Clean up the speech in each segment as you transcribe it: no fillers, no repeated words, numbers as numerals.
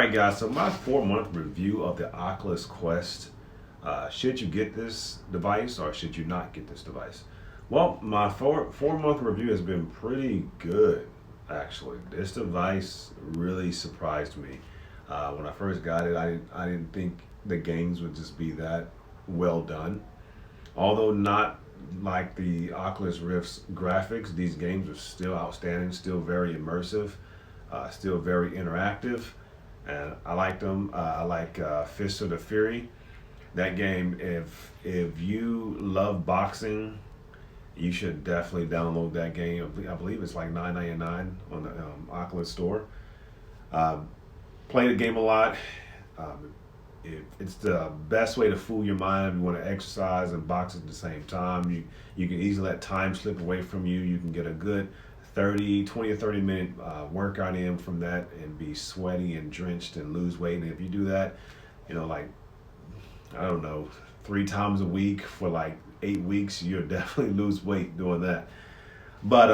Alright guys, so my 4 month review of the Oculus Quest. Should you get this device or should you not get this device? Well, my four month review has been pretty good actually. This device really surprised me. When I first got it, I didn't think the games would just be that well done. Although not like the Oculus Rift's graphics, these games are still outstanding, still very immersive, still very interactive, and I like them. I like Fist of the Fury. That game, if you love boxing, you should definitely download that game. I believe it's like $9.99 on the Oculus store. Um, Play the game a lot. Um, it's the best way to fool your mind if you want to exercise and box at the same time. You can easily let time slip away from you. You can get a good 20 or 30 minute workout in from that and be sweaty and drenched and lose weight. And if you do that, like, I don't know, 3 times a week for like 8 weeks, you'll definitely lose weight doing that. But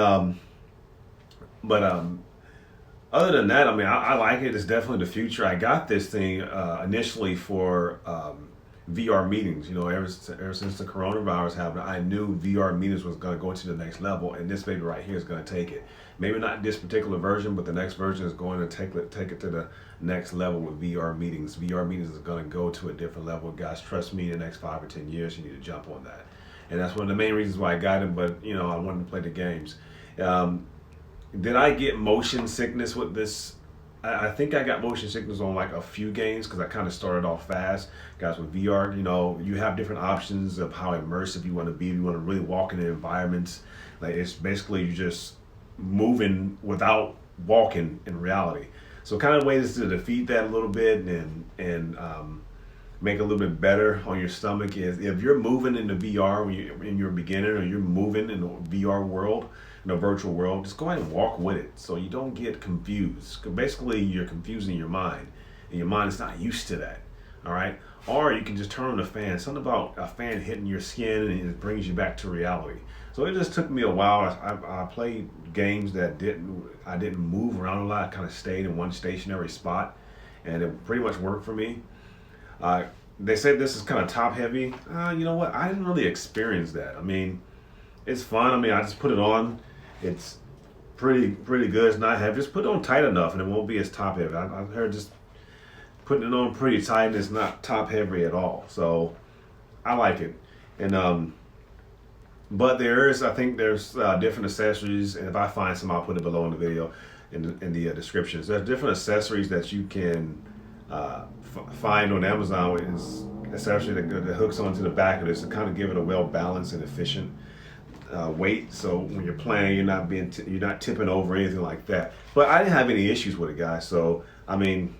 other than that, I mean, I like it. It's definitely the future. I got this thing initially for VR meetings. Ever since the coronavirus happened, I knew VR meetings was going to go to the next level, and this baby right here is going to take it. Maybe not this particular version, but the next version is going to take it to the next level with VR meetings. VR meetings is going to go to a different level. Guys, trust me, in the next 5 or 10 years, you need to jump on that. And that's one of the main reasons why I got it, but, I wanted to play the games. Did I get motion sickness with this? I think I got motion sickness on like a few games because I kind of started off fast. Guys, with VR, you have different options of how immersive you want to be. If you want to really walk in the environments, like it's basically you just moving without walking in reality. So kind of ways to defeat that a little bit and make it a little bit better on your stomach is if you're moving in the VR when you're in your beginner or you're moving in the VR world, in a virtual world, just go ahead and walk with it so you don't get confused. 'Cause basically, you're confusing your mind, and your mind is not used to that. All right, or you can just turn on the fan. Something about a fan hitting your skin and it brings you back to reality. So it just took me a while. I played games that I didn't move around a lot. I kind of stayed in one stationary spot, and it pretty much worked for me. They said this is kind of top heavy. You know what? I didn't really experience that. I mean, it's fun. I mean, I just put it on. It's pretty good. It's not heavy. Just put it on tight enough, and it won't be as top heavy. I've heard just putting it on pretty tight, and it's not top heavy at all. So I like it. And but I think there's different accessories, and if I find some, I'll put it below in the video, in the descriptions. There's different accessories that you can find on Amazon with this accessory that hooks onto the back of this to kind of give it a well balanced and efficient weight. So when you're playing, you're not tipping over or anything like that. But I didn't have any issues with it, guys. So I mean,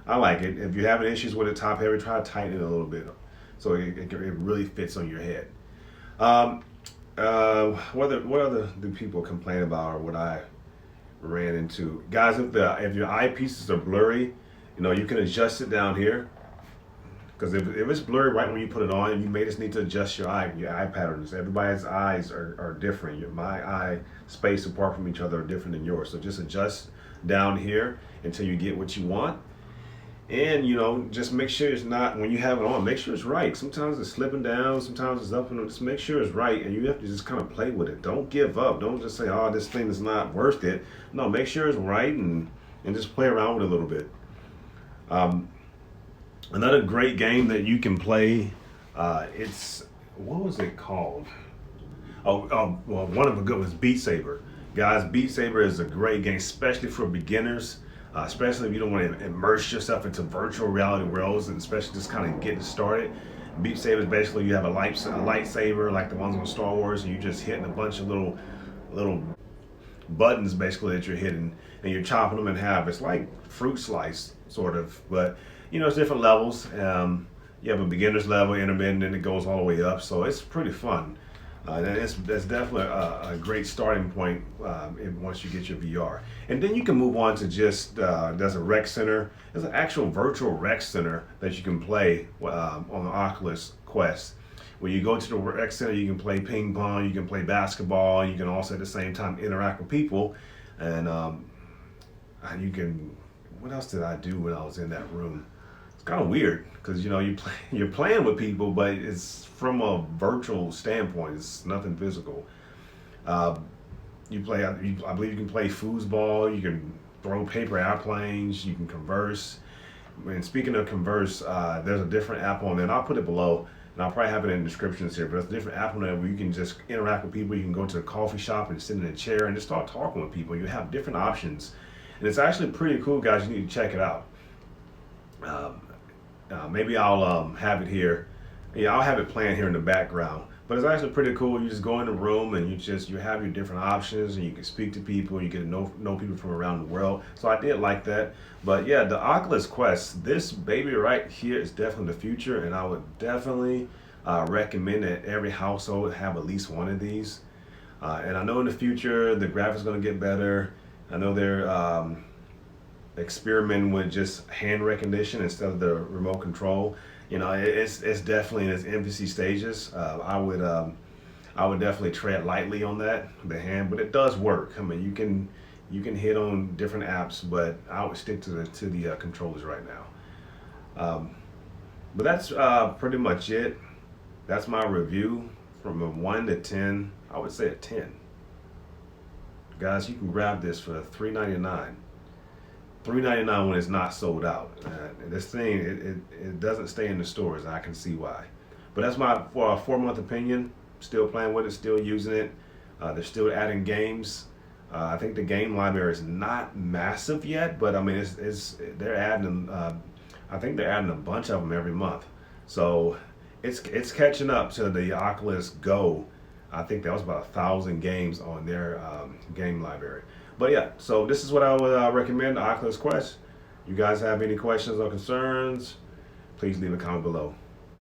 I like it. If you're having issues with it top heavy, try to tighten it a little bit so it really fits on your head. What other do people complain about or what I ran into? Guys, if your eyepieces are blurry, you can adjust it down here. Because if it's blurry right when you put it on, you may just need to adjust your eye patterns. Everybody's eyes are different. My eye space apart from each other are different than yours. So just adjust down here until you get what you want. And just make sure it's not, when you have it on, make sure it's right. Sometimes it's slipping down, sometimes it's up, and just make sure it's right. And you have to just kind of play with it. Don't give up. Don't just say, oh, this thing is not worth it. No, make sure it's right and just play around with it a little bit. Another great game that you can play, what was it called? Well, one of the good ones, Beat Saber. Guys, Beat Saber is a great game, especially for beginners, especially if you don't want to immerse yourself into virtual reality worlds, and especially just kind of getting started. Beat Saber is basically you have a lightsaber like the ones on Star Wars, and you're just hitting a bunch of little buttons basically that you're hitting, and you're chopping them in half. It's like fruit slice, sort of, but it's different levels. You have a beginner's level, intermediate, and it goes all the way up. So it's pretty fun. That's definitely a great starting point once you get your VR. And then you can move on to just, there's a rec center. There's an actual virtual rec center that you can play on the Oculus Quest. When you go to the rec center, you can play ping pong, you can play basketball, and you can also at the same time interact with people. And you can what else did I do when I was in that room? It's kind of weird because you're playing with people, but it's from a virtual standpoint. It's nothing physical. Uh, you play. I believe you can play foosball. You can throw paper airplanes. You can converse. And speaking of converse, there's a different app on there, and I'll put it below, and I'll probably have it in the descriptions here. But there's a different app on there where you can just interact with people. You can go to a coffee shop and sit in a chair and just start talking with people. You have different options, and it's actually pretty cool, guys. You need to check it out. Um, Maybe I'll have it here. Yeah, I'll have it playing here in the background. But it's actually pretty cool. You just go in the room and you have your different options, and you can speak to people. You get to know people from around the world. So I did like that. But yeah, the Oculus Quest, this baby right here is definitely the future, and I would definitely recommend that every household have at least one of these. And I know in the future the graphics going to get better. I know they're experimenting with just hand recognition instead of the remote control. It's definitely in its infancy stages. I would definitely tread lightly on that, the hand, but it does work. I mean, you can hit on different apps, but I would stick to the controllers right now. But that's pretty much it. That's my review from a 1 to 10. I would say a 10. Guys, you can grab this for $3.99. $3.99 when it's not sold out. This thing, it doesn't stay in the stores. I can see why. But that's my 4-month opinion. Still playing with it, still using it. They're still adding games. I think the game library is not massive yet, but I mean, they're adding. I think they're adding a bunch of them every month. So it's catching up to the Oculus Go. I think that was about 1,000 games on their game library. But yeah, so this is what I would recommend, the Oculus Quest. You guys have any questions or concerns, please leave a comment below.